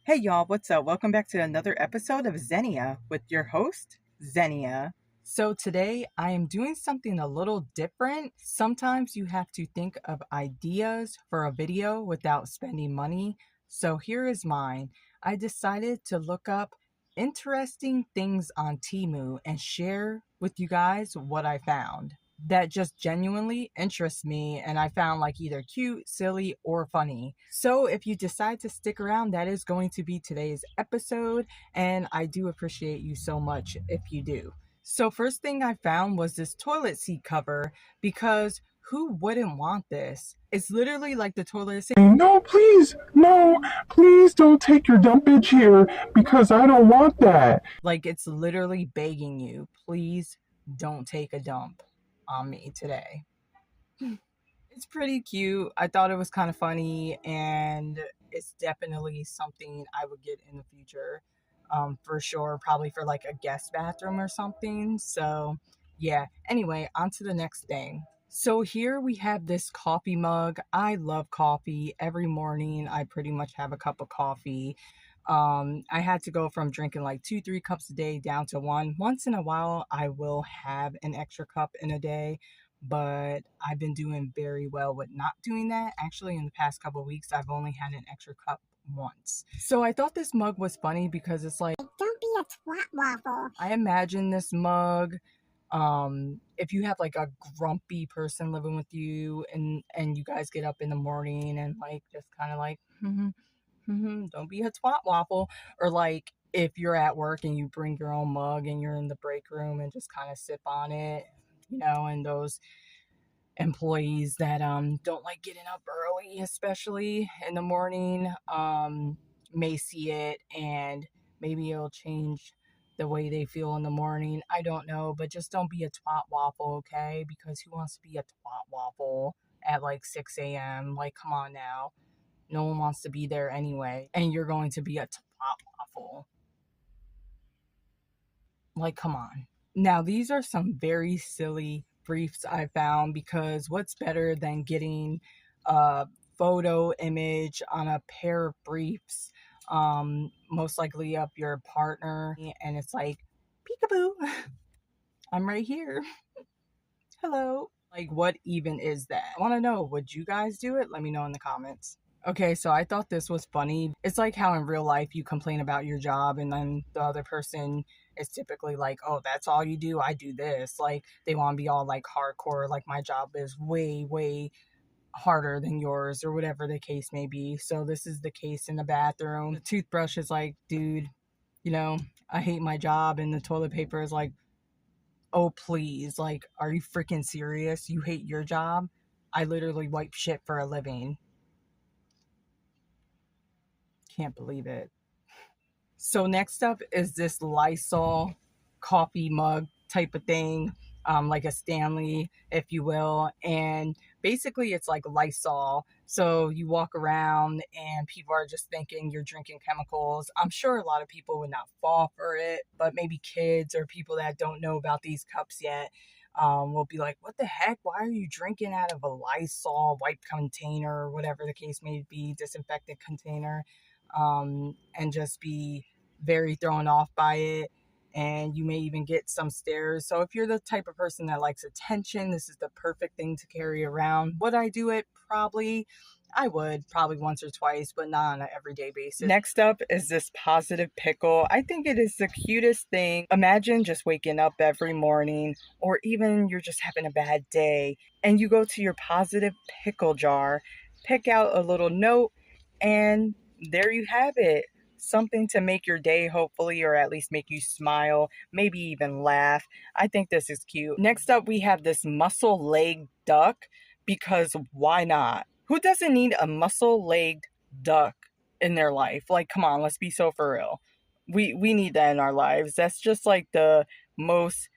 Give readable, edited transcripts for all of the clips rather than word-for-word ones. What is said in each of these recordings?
Hey y'all, what's up? Welcome back to another episode of Xenia with your host, Xenia. So today I am doing something a little different. Sometimes you have to think of ideas for a video without spending money. So here is mine. I decided to look up interesting things on Temu and share with you guys what I found that just genuinely interests me and I found like either cute, silly, or funny. So if you decide to stick around, that is going to be today's episode, and I do appreciate you so much if you do. So first thing I found was this toilet seat cover, because who wouldn't want this? It's literally like the toilet seat. No, please, no, please don't take your dumpage here because I don't want that. Like it's literally begging you, please don't take a dump on me today. It's pretty cute. I thought it was kind of funny, and it's definitely something I would get in the future, for sure. Probably for like a guest bathroom or something. So, yeah. Anyway, on to the next thing. So here we have this coffee mug. I love coffee. Every morning, I pretty much have a cup of coffee. I had to go from drinking like 2-3 cups a day down to one. Once in a while, I will have an extra cup in a day, but I've been doing very well with not doing that. Actually, in the past couple of weeks, I've only had an extra cup once. So I thought this mug was funny because it's like, don't be a twat waffle. I imagine this mug, if you have like a grumpy person living with you and you guys get up in the morning and like just kind of like don't be a twat waffle, or like if you're at work and you bring your own mug and you're in the break room and just kind of sip on it, and those employees that don't like getting up early, especially in the morning, may see it, and maybe it'll change the way they feel in the morning. I don't know, but just don't be a twat waffle, okay? Because who wants to be a twat waffle at like 6 a.m.? Like, come on now. No one wants to be there anyway, and you're going to be a twat waffle. Like, come on. Now, these are some very silly briefs I found, because what's better than getting a photo image on a pair of briefs, most likely of your partner, and it's like, peekaboo, I'm right here. Hello. Like, what even is that? I want to know, would you guys do it? Let me know in the comments. Okay, so I thought this was funny. It's like how in real life you complain about your job and then the other person is typically like, oh, that's all you do? I do this. Like, they want to be all like hardcore, like my job is way, way harder than yours, or whatever the case may be. So this is the case in the bathroom. The toothbrush is like, dude, I hate my job. And the toilet paper is like, oh, please. Like, are you freaking serious? You hate your job? I literally wipe shit for a living. Can't believe it. So next up is this Lysol coffee mug type of thing, like a Stanley, if you will. And basically it's like Lysol. So you walk around and people are just thinking you're drinking chemicals. I'm sure a lot of people would not fall for it, but maybe kids or people that don't know about these cups yet will be like, what the heck? Why are you drinking out of a Lysol wipe container, or whatever the case may be, disinfectant container? And just be very thrown off by it, and you may even get some stares. So if you're the type of person that likes attention, this is the perfect thing to carry around. Would I do it? Probably. I would, probably once or twice, but not on an everyday basis. Next up is this positive pickle. I think it is the cutest thing. Imagine just waking up every morning, or even you're just having a bad day, and you go to your positive pickle jar, pick out a little note, and there you have it. Something to make your day, hopefully, or at least make you smile, maybe even laugh. I think this is cute. Next up, we have this muscle-legged duck, because why not? Who doesn't need a muscle-legged duck in their life? Like, come on, let's be so for real. We need that in our lives. That's just like the most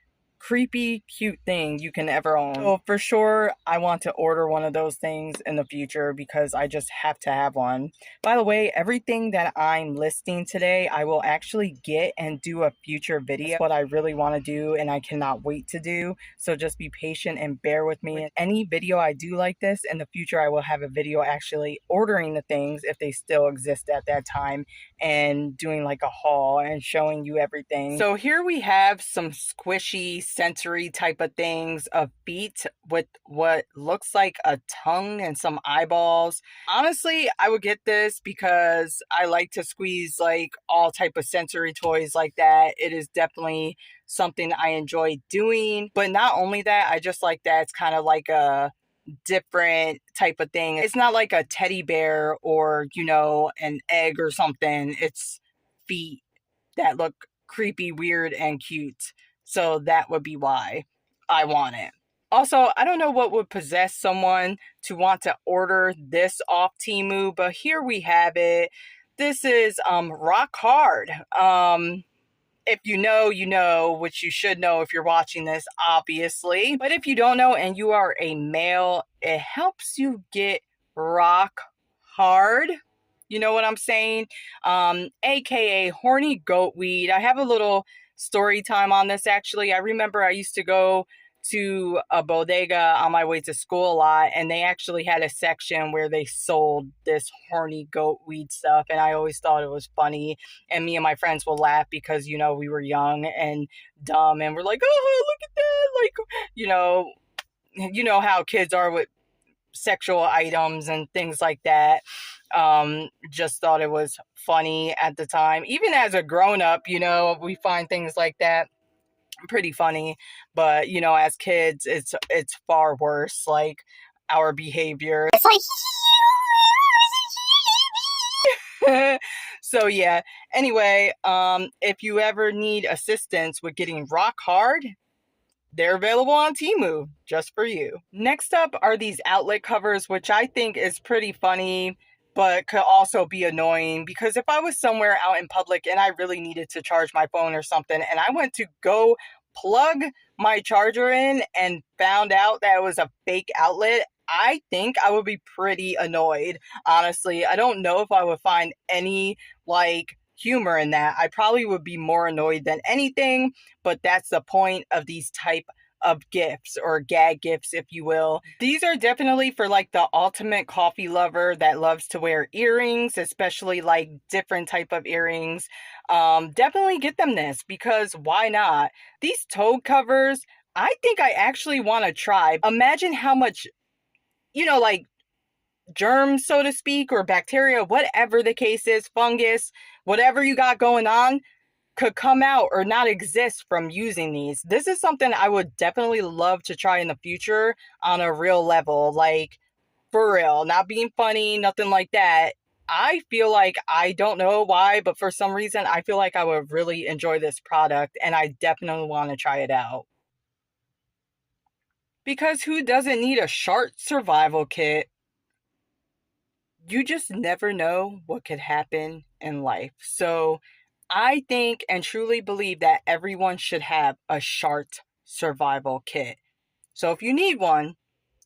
creepy, cute thing you can ever own. So for sure, I want to order one of those things in the future because I just have to have one. By the way, everything that I'm listing today, I will actually get and do a future video. That's what I really want to do and I cannot wait to do. So just be patient and bear with me. Any video I do like this, in the future I will have a video actually ordering the things if they still exist at that time and doing like a haul and showing you everything. So here we have some squishy sensory type of things of feet with what looks like a tongue and some eyeballs. Honestly, I would get this because I like to squeeze like all type of sensory toys like that. It is definitely something I enjoy doing. But not only that, I just like that it's kind of like a different type of thing. It's not like a teddy bear or, you know, an egg or something. It's feet that look creepy, weird, and cute. So that would be why I want it. Also, I don't know what would possess someone to want to order this off Temu, but here we have it. This is rock hard. If you know, you know, which you should know if you're watching this, obviously. But if you don't know and you are a male, it helps you get rock hard. You know what I'm saying? AKA horny goat weed. I have a little story time on this actually. I remember I used to go to a bodega on my way to school a lot, and they actually had a section where they sold this horny goat weed stuff, and I always thought it was funny, and me and my friends will laugh because, you know, we were young and dumb and we're like, oh, look at that, like, you know how kids are with sexual items and things like that. Just thought it was funny at the time. Even as a grown-up, you know, we find things like that pretty funny, but you know, as kids it's far worse, like our behavior. It's like, So yeah, anyway, if you ever need assistance with getting rock hard, they're available on Temu just for you. Next up are these outlet covers, which I think is pretty funny but could also be annoying, because if I was somewhere out in public and I really needed to charge my phone or something and I went to go plug my charger in and found out that it was a fake outlet, I think I would be pretty annoyed. Honestly, I don't know if I would find any like humor in that. I probably would be more annoyed than anything, but that's the point of these type of gifts, or gag gifts if you will. These are definitely for like the ultimate coffee lover that loves to wear earrings, especially like different type of earrings. Definitely get them this, because why not? These toad covers, I think I actually want to try. Imagine how much, you know, like germs, so to speak, or bacteria, whatever the case is, fungus, whatever you got going on, could come out or not exist from using these. This is something I would definitely love to try in the future on a real level, like for real, not being funny, nothing like that. I feel like, I don't know why, but for some reason I feel like I would really enjoy this product and I definitely want to try it out. Because who doesn't need a shark survival kit? You just never know what could happen in life. So I think and truly believe that everyone should have a shark survival kit. So if you need one,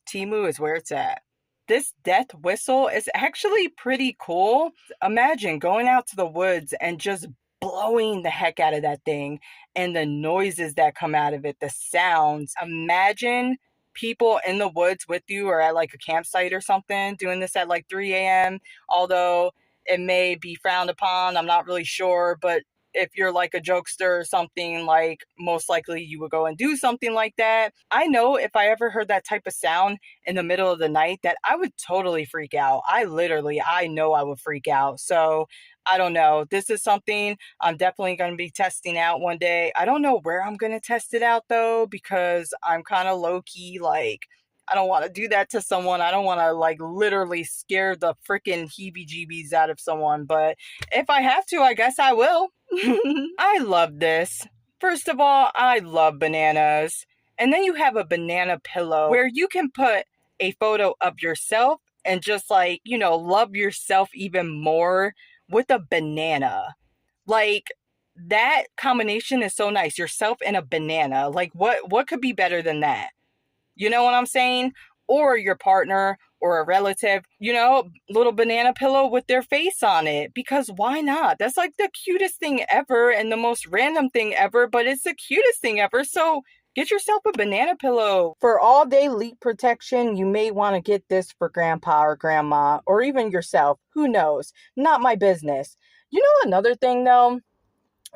Temu is where it's at. This death whistle is actually pretty cool. Imagine going out to the woods and just blowing the heck out of that thing, and the noises that come out of it, the sounds. Imagine people in the woods with you, or at like a campsite or something, doing this at like 3 a.m. Although it may be frowned upon, I'm not really sure, but if you're like a jokester or something, like most likely you would go and do something like that. I know if I ever heard that type of sound in the middle of the night that I would totally freak out. I know I would freak out. So I don't know. This is something I'm definitely going to be testing out one day. I don't know where I'm going to test it out though, because I'm kind of low key, like, I don't want to do that to someone. I don't want to like literally scare the freaking heebie-jeebies out of someone. But if I have to, I guess I will. I love this. First of all, I love bananas. And then you have a banana pillow where you can put a photo of yourself and just like, love yourself even more with a banana. Like, that combination is so nice. Yourself and a banana. Like what could be better than that? You know what I'm saying? Or your partner or a relative, little banana pillow with their face on it. Because why not? That's like the cutest thing ever and the most random thing ever, but it's the cutest thing ever. So get yourself a banana pillow. For all day leak protection, you may want to get this for grandpa or grandma or even yourself. Who knows? Not my business. You know another thing though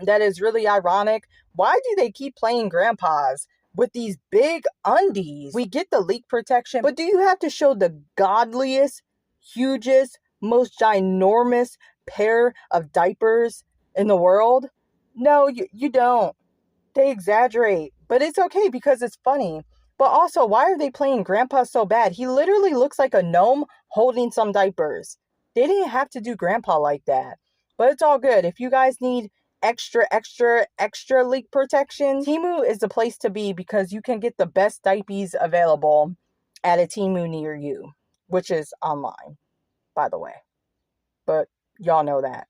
that is really ironic? Why do they keep playing grandpas with these big undies? We get the leak protection, but do you have to show the godliest, hugest, most ginormous pair of diapers in the world? No, you don't. They exaggerate, but it's okay because it's funny. But also, why are they playing grandpa so bad? He literally looks like a gnome holding some diapers. They didn't have to do grandpa like that. But it's all good. If you guys need extra leak protection, Temu is the place to be because you can get the best diapers available at a Temu near you, which is online, by the way. But y'all know that.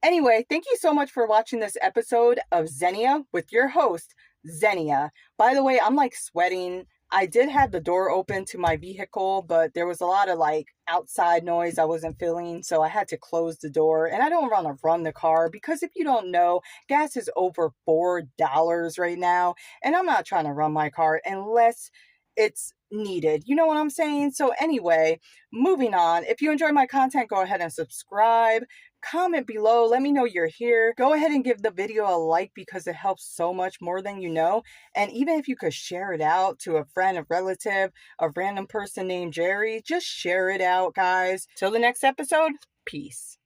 Anyway, thank you so much for watching this episode of Xenia with your host, Xenia. By the way, I'm like sweating. I did have the door open to my vehicle, but there was a lot of like outside noise I wasn't feeling, so I had to close the door. And I don't want to run the car because if you don't know, gas is over $4 right now, and I'm not trying to run my car unless it's needed. You know what I'm saying? So anyway, moving on. If you enjoy my content, go ahead and subscribe. Comment below, let me know you're here. Go ahead and give the video a like because it helps so much more than you know. And even if you could share it out to a friend, a relative, a random person named Jerry, just share it out, guys. Till the next episode, peace.